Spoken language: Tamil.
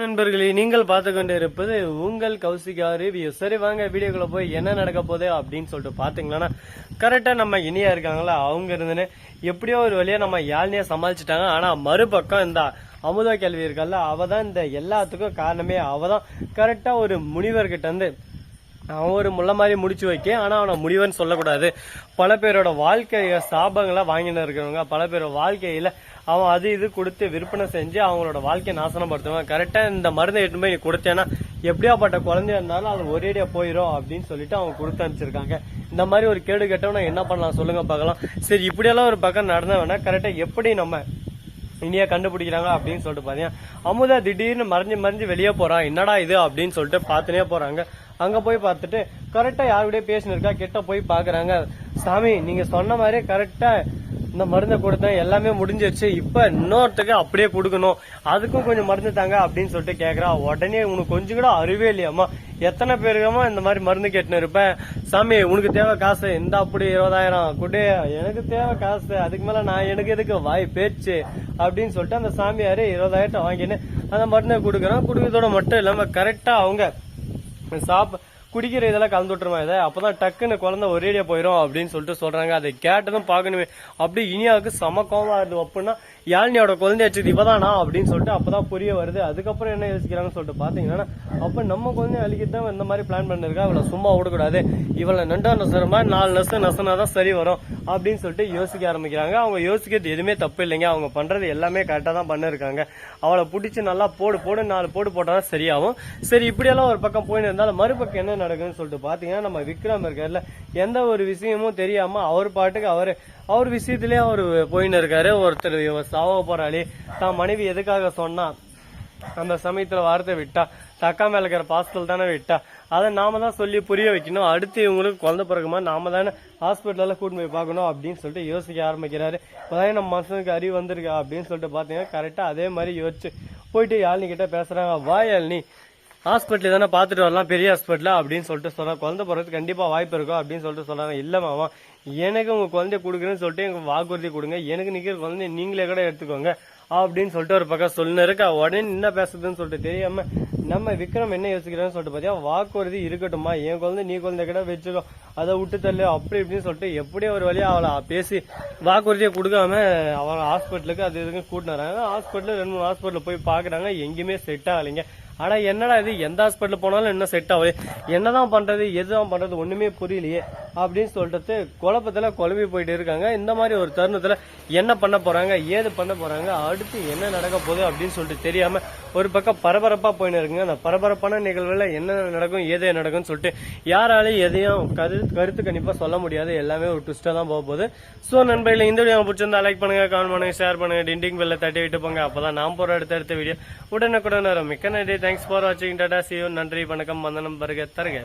நண்பர்களே, நீங்கள் பார்த்து கொண்டு இருப்பது உங்கள் கௌசிகா ரிவ்யூ. சரி வாங்க வீடியோக்குள்ள போய் என்ன நடக்க போகுது அப்படின்னு சொல்லிட்டு பாத்தீங்கன்னா, கரெக்டா நம்ம இனியா இருக்காங்களா அவங்க இருந்துன்னு எப்படியோ ஒரு வழியா நம்ம யாழ்னியா சமாளிச்சுட்டாங்க. ஆனா மறுபக்கம் இந்த அமுதா கேள்வி இருக்கல்ல, அவதான் இந்த எல்லாத்துக்கும் காரணமே. அவதான் கரெக்டா ஒரு முனிவர்கிட்ட இருந்து அவன் ஒரு முள்ள மாதிரி முடிச்சு வைக்க. ஆனா அவனை முடிவன்னு சொல்லக்கூடாது. பல பேரோட வாழ்க்கைய சாபங்களா வாங்கிட்டு இருக்கிறவங்க, பல பேரோட வாழ்க்கையில அவன் அது இது கொடுத்து விற்பனை செஞ்சு அவங்களோட வாழ்க்கையை நாசனப்படுத்துவான். கரெக்டா இந்த மருந்தை எட்டு போய் நீ கொடுத்தேன்னா எப்படியாப்பட்ட குழந்தையா இருந்தாலும் அது ஒரேடியா போயிடும் அப்படின்னு சொல்லிட்டு அவங்க கொடுத்து அனுப்பிச்சிருக்காங்க. இந்த மாதிரி ஒரு கேடு கெட்டவனா என்ன பண்ணலாம் சொல்லுங்க பார்க்கலாம். சரி, இப்படியெல்லாம் ஒரு பக்கம் நடந்தவனா கரெக்டா எப்படி நம்ம இனியா கண்டுபிடிக்கிறாங்க அப்படின்னு சொல்லிட்டு பாத்தீங்கன்னா, அமுதா திடீர்னு மறைஞ்சு வெளியே போறான். என்னடா இது அப்படின்னு சொல்லிட்டு பாத்துனே போறாங்க. அங்க போய் பார்த்துட்டு கரெக்டா யாருடைய பேசினிருக்கா கிட்ட போய் பாக்குறாங்க. சாமி, நீங்க சொன்ன மாதிரி கரெக்டா இந்த மருந்தை கொடுத்தேன், எல்லாமே முடிஞ்சிருச்சு. இப்ப இன்னொருத்துக்கு அப்படியே கொடுக்கணும், அதுக்கும் கொஞ்சம் மருந்து தாங்க அப்படின்னு சொல்லிட்டு கேக்குறா. உடனே உனக்கு கொஞ்சம் கூட அறிவே இல்லையாமா, எத்தனை பேருக்கமா இந்த மாதிரி மருந்து கேட்டுன்னு இருப்பேன். சாமி, உனக்கு தேவை காசு, இந்த அப்படி 20,000 குடு, எனக்கு தேவை காசு, அதுக்கு மேல நான் எனக்கு எதுக்கு வாய் பேச்சு அப்படின்னு சொல்லிட்டு அந்த சாமியாரு 20,000 வாங்கின்னு அந்த மருந்தை கொடுக்கறோம். கொடுக்கறதோட மட்டும் இல்லாம கரெக்டா அவங்க குடிக்கிற இதெல்லாம் கலந்து விட்டுருமா இதை, அப்பதான் டக்குன்னு குழந்தை ஒரேடியா போயிடும் அப்படின்னு சொல்லிட்டு சொல்றாங்க. அதை கேட்டதும் பாக்கணுமே, அப்படி இனியாவுக்கு சமக்கமா வருது. அப்படின்னா யாழ்னியோட குழந்தையாச்சு இவதானா அப்படின்னு சொல்லிட்டு அப்பதான் புரிய வருது. அதுக்கப்புறம் என்ன யோசிக்கிறாங்கன்னு சொல்லிட்டு பாத்தீங்கன்னா, அப்ப நம்ம குழந்தைய அழிக்கத்தான் இந்த மாதிரி பிளான் பண்ணிருக்கா, இவளை சும்மா விடக்கூடாது, இவளை நண்டா நசுற மாதிரி 4 நசு நசனாதான் சரி வரும் அப்படின்னு சொல்லிட்டு யோசிக்க ஆரம்பிக்கிறாங்க. அவங்க யோசிக்கிறது எதுவுமே தப்பு இல்லைங்க, அவங்க பண்றது எல்லாமே கரெக்டா தான் பண்ணிருக்காங்க. அவளை பிடிச்சி நல்லா போடு 4 போடு போட்டாதான் சரியாகும். சரி, இப்படியெல்லாம் ஒரு பக்கம் போயின்னு இருந்தாலும் மறுபக்கம் என்ன நடக்குதுன்னு சொல்லிட்டு பாத்தீங்கன்னா, நம்ம விக்ரம் இருக்காருல, எந்த ஒரு விஷயமும் தெரியாம அவர் பாட்டுக்கு அவர் விஷயத்திலேயே அவர் போயின்னு இருக்காரு. ஒருத்தர் சாவ போறாளி தான் மனைவி எதுக்காக சொன்னா அந்த சமயத்துல வார்த்தை விட்டா, தக்கா மேல இருக்கிற பாஸ்டல் தானே விட்டா, அதை நாம தான் சொல்லி புரிய வைக்கணும். அடுத்து இவங்களுக்கு குழந்தை பிறகுமா நாம தானே ஹாஸ்பிட்டல்ல கூட்டு போய் பார்க்கணும் அப்படின்னு சொல்லிட்டு யோசிக்க ஆரம்பிக்கிறாரு. இப்பதான் நம்ம மனுஷனுக்கு அறிவு வந்திருக்கா அப்படின்னு சொல்லிட்டு பாத்தீங்கன்னா, கரெக்டா அதே மாதிரி யோசிச்சு போயிட்டு யாழ்னி கிட்ட பேசுறாங்க. வா யாழ்னி, ஹாஸ்பிட்டல் தானே பாத்துட்டு வரலாம், பெரிய ஹாஸ்பிட்டலா அப்படின்னு சொல்லிட்டு சொல்றாங்க. குழந்தை பிறகு கண்டிப்பா வாய்ப்பு இருக்கும் அப்படின்னு சொல்லிட்டு சொல்றாங்க. இல்ல மாமா, எனக்கு உங்க குழந்தைய கொடுக்குறேன்னு சொல்லிட்டு எனக்கு வாக்குறுதி கொடுங்க, எனக்கு நிக்கிற குழந்தைய நீங்களே கூட எடுத்துக்கோங்க அப்படின்னு சொல்லிட்டு ஒரு பக்கம் சொல்லின்னு இருக்கா. உடனே என்ன பேசுறதுன்னு சொல்லிட்டு தெரியாம நம்ம விக்ரம் என்ன யோசிக்கிறான்னு சொல்லிட்டு பாத்தியா, வாக்குறுதி இருக்கட்டுமா, என் குழந்தை நீ குழந்தை கிட்ட வச்சுக்கோ, அதை விட்டு தள்ளு அப்படி இப்படின்னு சொல்லிட்டு எப்படியோ ஒரு வழியா அவளை பேசி வாக்குறுதியை கொடுக்காம அவளை ஹாஸ்பிட்டலுக்கு அது இதுக்கு கூட்டினு வராங்க. ஹாஸ்பிட்டல் 2-3 ஹாஸ்பிட்டல் போய் பாக்குறாங்க, எங்கேயுமே செட் ஆகலைங்க. ஆனா என்னடா இது, எந்த ஹாஸ்பிட்டல் போனாலும் என்ன செட் ஆகுது, என்னதான் பண்றது எதுதான் பண்றது ஒண்ணுமே புரியலையே அப்படின்னு சொல்லிட்டு குழப்பத்துல குழம்பி போயிட்டு இருக்காங்க. இந்த மாதிரி ஒரு தருணத்துல என்ன பண்ண போறாங்க, ஏது பண்ண போறாங்க, அடுத்து என்ன நடக்க போகுது அப்படின்னு சொல்லிட்டு தெரியாம ஒரு பக்கம் பரபரப்பா போயின்னு இருக்குங்க. அந்த பரபரப்பான நிகழ்வுல என்ன நடக்கும் ஏதே நடக்கும்னு சொல்லிட்டு யாராலையும் எதையும் கருத்து கண்டிப்பா சொல்ல முடியாது. எல்லாமே ஒரு ட்விஸ்டா தான் போக போகுது. சோ நண்பர்களே, இந்த வீடியோ பிடிச்சிருந்தா லைக் பண்ணுங்க, கமெண்ட் பண்ணுங்க, ஷேர் பண்ணுங்க, டிண்டிங் பெல்ல தட்டி விட்டு போங்க. அப்பதான் நான் போற அடுத்த வீடியோ உடனுக்குடன் வரும். மிக்க நன்றி. தேங்க்ஸ் ஃபார் வாட்சிங். Tata, see you. நன்றி, வணக்கம், வந்தனம், வருக தருக.